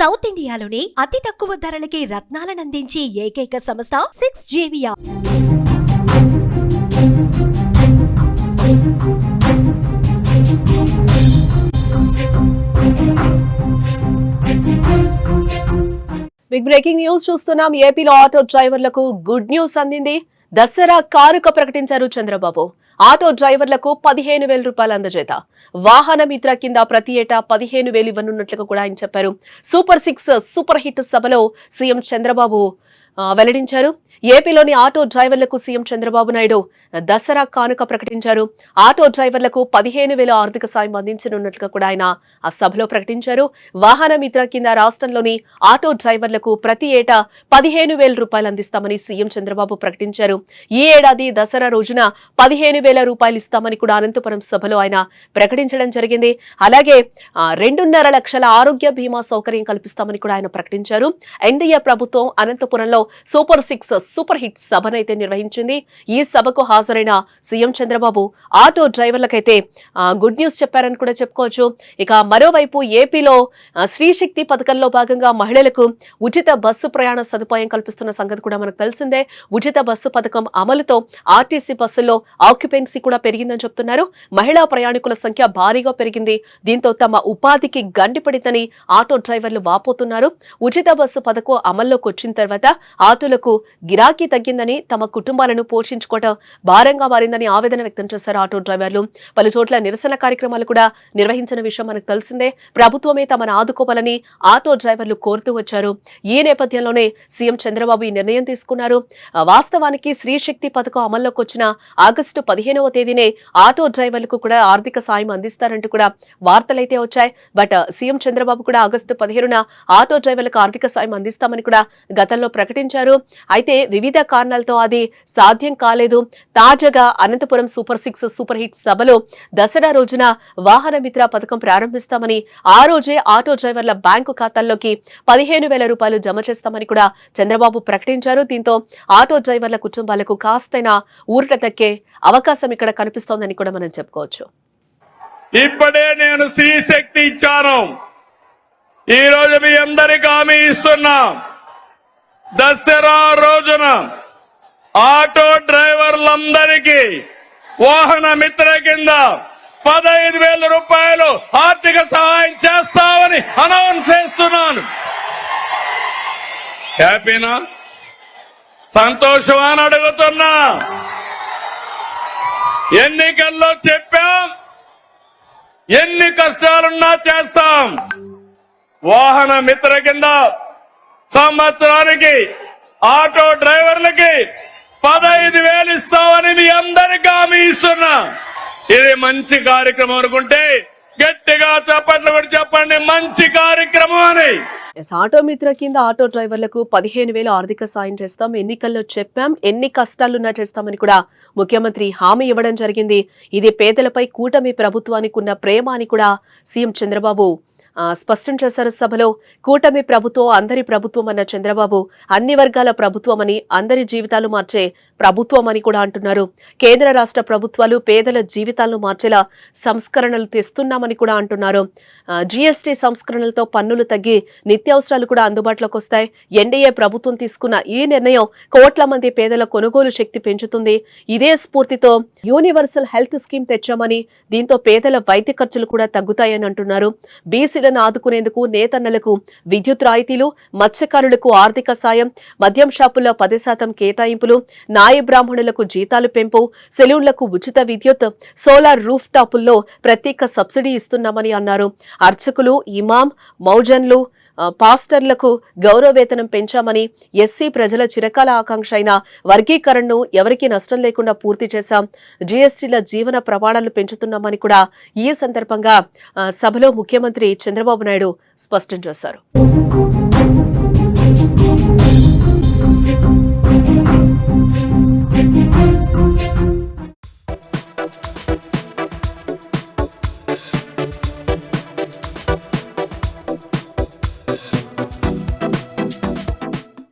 South ఇండియాలోని అతి తక్కువ ధరలకి రత్నాలనందించే ఏకైక సంస్థ 6JVR. బిగ్ బ్రేకింగ్ న్యూస్ చూస్తున్నాం. ఏపీలో ఆటో డ్రైవర్లకు గుడ్ న్యూస్ అందింది. దసరా కానుక ప్రకటించారు చంద్రబాబు. ఆటో డ్రైవర్లకు 15,000 రూపాయలు అందజేత. వాహన మిత్ర కింద ప్రతి ఏటా 15,000 ఇవ్వనున్నట్లుగా కూడా ఆయన చెప్పారు. సూపర్ 6 సూపర్ హిట్ సభలో సీఎం చంద్రబాబు వెల్లడించారు. ఏపీలోని ఆటో డ్రైవర్లకు సీఎం చంద్రబాబు నాయుడు దసరా కానుక ప్రకటించారు. ఆటో డ్రైవర్లకు 15,000 ఆర్థిక సాయం అందించనున్నట్లుగా కూడా ఆయన ఆ సభలో ప్రకటించారు. వాహన మిత్ర కింద రాష్ట్రంలోని ఆటో డ్రైవర్లకు ప్రతి ఏటా 15,000 రూపాయలు అందిస్తామని సీఎం చంద్రబాబు ప్రకటించారు. ఈ ఏడాది దసరా రోజున 15,000 రూపాయలు ఇస్తామని కూడా అనంతపురం సభలో ఆయన ప్రకటించడం జరిగింది. అలాగే 2.5 లక్షల ఆరోగ్య బీమా సౌకర్యం కల్పిస్తామని కూడా ఆయన ప్రకటించారు. ఎన్డీఏ ప్రభుత్వం అనంతపురంలో సూపర్ 6 సూపర్ హిట్ సభనైతే నిర్వహించింది. ఈ సభకు హాజరైన సీఎం చంద్రబాబు ఆటో డ్రైవర్లకైతే గుడ్ న్యూస్ చెప్పారని కూడా చెప్పుకోవచ్చు. ఇక మరోవైపు ఏపీలో శ్రీశక్తి పథకంలో భాగంగా మహిళలకు ఉచిత బస్సు ప్రయాణ సదుపాయం కల్పిస్తున్న సంగతి కూడా మనకు తెలిసిందే. ఉచిత బస్సు పథకం అమలుతో ఆర్టీసీ బస్సుల్లో ఆక్యుపెన్సీ కూడా పెరిగిందని చెప్తున్నారు. మహిళా ప్రయాణికుల సంఖ్య భారీగా పెరిగింది. దీంతో తమ ఉపాధికి గండిపడిందని ఆటో డ్రైవర్లు వాపోతున్నారు. ఉచిత బస్సు పథకం అమల్లోకి వచ్చిన తర్వాత ఆటోలకు గిరాకీ తగ్గిందని, తమ కుటుంబాలను పోషించుకోవడం భారంగా మారిందని ఆవేదన వ్యక్తం చేశారు ఆటో డ్రైవర్లు. పలు చోట్ల నిరసన కార్యక్రమాలు కూడా నిర్వహించిన విషయం మనకు తెలిసిందే. ప్రభుత్వమే తమను ఆదుకోవాలని ఆటో డ్రైవర్లు కోరుతూ వచ్చారు. ఈ నేపథ్యంలోనే సీఎం చంద్రబాబు ఈ నిర్ణయం తీసుకున్నారు. వాస్తవానికి శ్రీశక్తి పథకం అమల్లోకి వచ్చిన ఆగస్టు 15వ తేదీనే ఆటో డ్రైవర్లకు కూడా ఆర్థిక సాయం అందిస్తారంటూ కూడా వార్తలైతే వచ్చాయి. బట్ సీఎం చంద్రబాబు కూడా ఆగస్టు 15న ఆటో డ్రైవర్లకు ఆర్థిక సాయం అందిస్తామని కూడా గతంలో ప్రకటించారు. అయితే వివిధ కారణాలతో అది సాధ్యం కాలేదు. తాజాగా అనంతపురం సూపర్ 6 సూపర్ హిట్ సభలో దసరా రోజున వాహన మిత్ర పథకం ప్రారంభిస్తామని, ఆ రోజే ఆటో డ్రైవర్ల బ్యాంకు ఖాతాల్లోకి 15,000 రూపాయలు జమ చేస్తామని కూడా చంద్రబాబు ప్రకటించారు. దీంతో ఆటో డ్రైవర్ల కుటుంబాలకు కాస్తైనా ఊరట దక్కే అవకాశం ఇక్కడ కనిపిస్తోందని కూడా మనం చెప్పుకోవచ్చు. ఇప్పుడే నేను శ్రీశక్తి ఇచ్చాను. ఈ రోజు మీ అందరికీ హామీ ఇస్తున్నా, దసరా రోజున ఆటో డ్రైవర్లందరికీ వాహన మిత్ర కింద 15,000 రూపాయలు ఆర్థిక సహాయం చేస్తామని అనౌన్స్ చేస్తున్నాను. హ్యాపీనా, సంతోషమా అని అడుగుతున్నా. ఎన్నికల్లో చెప్పాం, ఎన్ని కష్టాలున్నా చేస్తాం. వాహన మిత్ర కింద సంవత్సరానికి ఆటో డ్రైవర్లకి 15,000 ఇస్తామని మీ అందరికీ హామీ ఇస్తున్నా. ఇది మంచి కార్యక్రమం అనుకుంటే గట్టిగా చప్పట్లు కూడా చెప్పండి, మంచి కార్యక్రమం అని. ఆటో మిత్ర కింద ఆటో డ్రైవర్లకు 15,000 ఆర్థిక సాయం చేస్తాం, ఎన్నికల్లో చెప్పాం, ఎన్ని కష్టాలున్నా చేస్తామని కూడా ముఖ్యమంత్రి హామీ ఇవ్వడం జరిగింది. ఇది పేదలపై కూటమి ప్రభుత్వానికి ఉన్న ప్రేమ అని కూడా సీఎం చంద్రబాబు స్పష్టం చేశారు సభలో. కూటమి ప్రభుత్వం అందరి ప్రభుత్వం అన్న చంద్రబాబు అన్ని వర్గాల ప్రభుత్వం అని, అందరి జీవితాలు మార్చే ప్రభుత్వం అని కూడా అంటున్నారు. కేంద్ర రాష్ట్ర ప్రభుత్వాలు పేదల జీవితాలను మార్చేలా సంస్కరణలు తెస్తున్నామని కూడా అంటున్నారు. జీఎస్టీ సంస్కరణలతో పన్నులు తగ్గి నిత్యావసరాలు కూడా అందుబాటులోకి వస్తాయి. ఎన్డీఏ ప్రభుత్వం తీసుకున్న ఈ నిర్ణయం కోట్ల మంది పేదల కొనుగోలు శక్తి పెంచుతుంది. ఇదే స్ఫూర్తితో యూనివర్సల్ హెల్త్ స్కీమ్ తెచ్చామని, దీంతో పేదల వైద్య ఖర్చులు కూడా తగ్గుతాయని అంటున్నారు. బీసీలను ఆదుకునేందుకు నేతన్నలకు విద్యుత్ రాయితీలు, మత్స్యకారులకు ఆర్థిక సాయం, మద్యం షాపుల్లో 10% కేటాయింపులు, నాయ బ్రాహ్మణులకు జీతాలు పెంపు, సెలూన్లకు ఉచిత విద్యుత్, సోలార్ రూఫ్ టాపుల్లో ప్రత్యేక సబ్సిడీ ఇస్తున్నామని అన్నారు. అర్చకులు, ఇమాం, మౌజన్లు, పాస్టర్లకు గౌరవ వేతనం పెంచామని, ఎస్సీ ప్రజల చిరకాల ఆకాంక్ష అయిన వర్గీకరణను ఎవరికీ నష్టం లేకుండా పూర్తి చేశాం, జీఎస్టీల జీవన ప్రమాణాలు పెంచుతున్నామని కూడా ఈ సందర్భంగా సభలో ముఖ్యమంత్రి చంద్రబాబు నాయుడు స్పష్టం చేశారు.